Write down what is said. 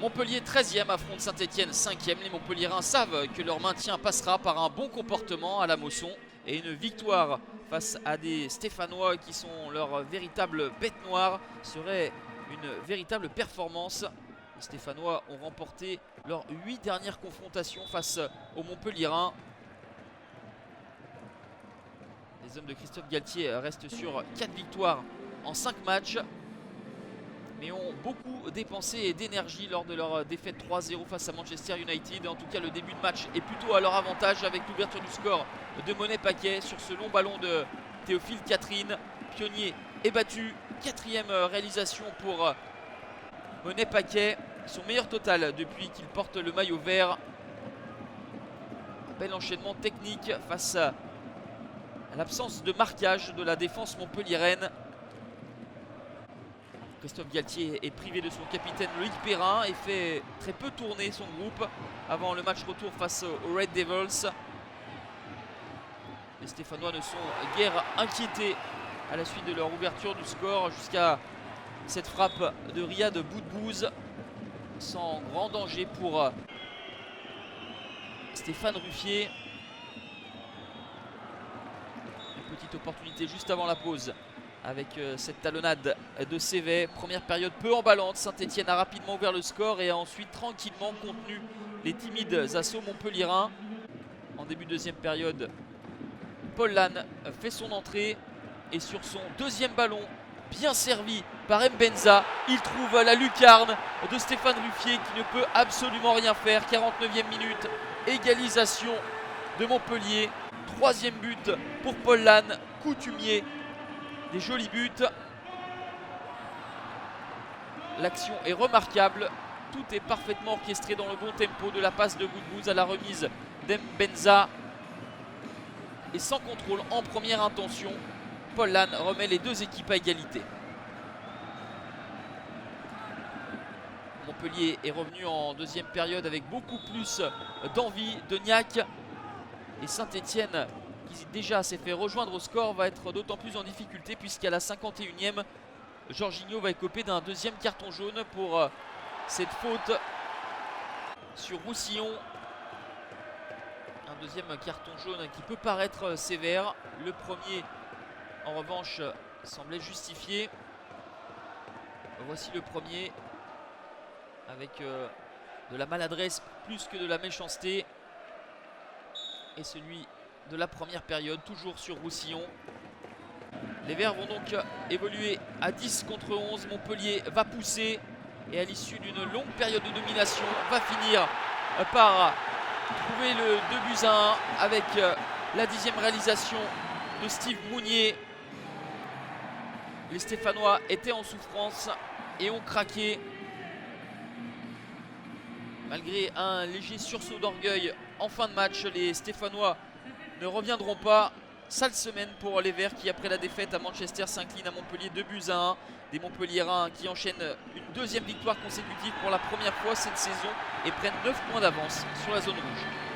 Montpellier 13e affronte Saint-Etienne 5e. Les Montpelliérains savent que leur maintien passera par un bon comportement à la Mosson et une victoire face à des Stéphanois qui sont leur véritable bête noire serait une véritable performance. Les Stéphanois ont remporté leurs 8 dernières confrontations face aux Montpelliérains. Les hommes de Christophe Galtier restent sur 4 victoires en 5 matchs, mais ont beaucoup dépensé d'énergie lors de leur défaite 3-0 face à Manchester United. En tout cas, le début de match est plutôt à leur avantage avec l'ouverture du score de Monet-Paquet sur ce long ballon de Théophile Catherine. Pionnier est battu, 4e réalisation pour Monet-Paquet, son meilleur total depuis qu'il porte le maillot vert. Bel enchaînement technique face à l'absence de marquage de la défense montpelliéraine. Christophe Galtier est privé de son capitaine Loïc Perrin et fait très peu tourner son groupe avant le match retour face aux Red Devils. Les Stéphanois ne sont guère inquiétés à la suite de leur ouverture du score jusqu'à cette frappe de Riyad Boudbouz sans grand danger pour Stéphane Ruffier. Une petite opportunité juste avant la pause avec cette talonnade de Cévet. Première période peu emballante, Saint-Etienne a rapidement ouvert le score et a ensuite tranquillement contenu les timides assauts montpelliérains. En début de deuxième période, Paul Lannes fait son entrée et sur son deuxième ballon, bien servi par Mbenza, il trouve la lucarne de Stéphane Ruffier qui ne peut absolument rien faire. 49e minute, égalisation de Montpellier. 3e but pour Paul Lannes, coutumier des jolis buts. L'action est remarquable, tout est parfaitement orchestré dans le bon tempo, de la passe de Boudbouz à la remise d'Mbenza. Et sans contrôle en première intention, Paul Lannes remet les deux équipes à égalité. Montpellier est revenu en deuxième période avec beaucoup plus d'envie, de niaque. Et Saint-Etienne, qui déjà s'est fait rejoindre au score, va être d'autant plus en difficulté puisqu'à la 51e, Jorginho va écoper d'un deuxième carton jaune pour cette faute sur Roussillon. Un deuxième carton jaune qui peut paraître sévère. Le premier, en revanche, semblait justifié. Voici le premier avec de la maladresse plus que de la méchanceté. Et celui de la première période, toujours sur Roussillon. Les Verts vont donc évoluer à 10 contre 11. Montpellier va pousser et à l'issue d'une longue période de domination va finir par trouver le 2-1 avec la 10e réalisation de Steve Mounier. Les Stéphanois étaient en souffrance et ont craqué. Malgré un léger sursaut d'orgueil en fin de match, les Stéphanois ne reviendront pas. Sale semaine pour les Verts qui, après la défaite à Manchester, s'inclinent à Montpellier 2-1. Des Montpelliérains qui enchaînent une deuxième victoire consécutive pour la première fois cette saison et prennent 9 points d'avance sur la zone rouge.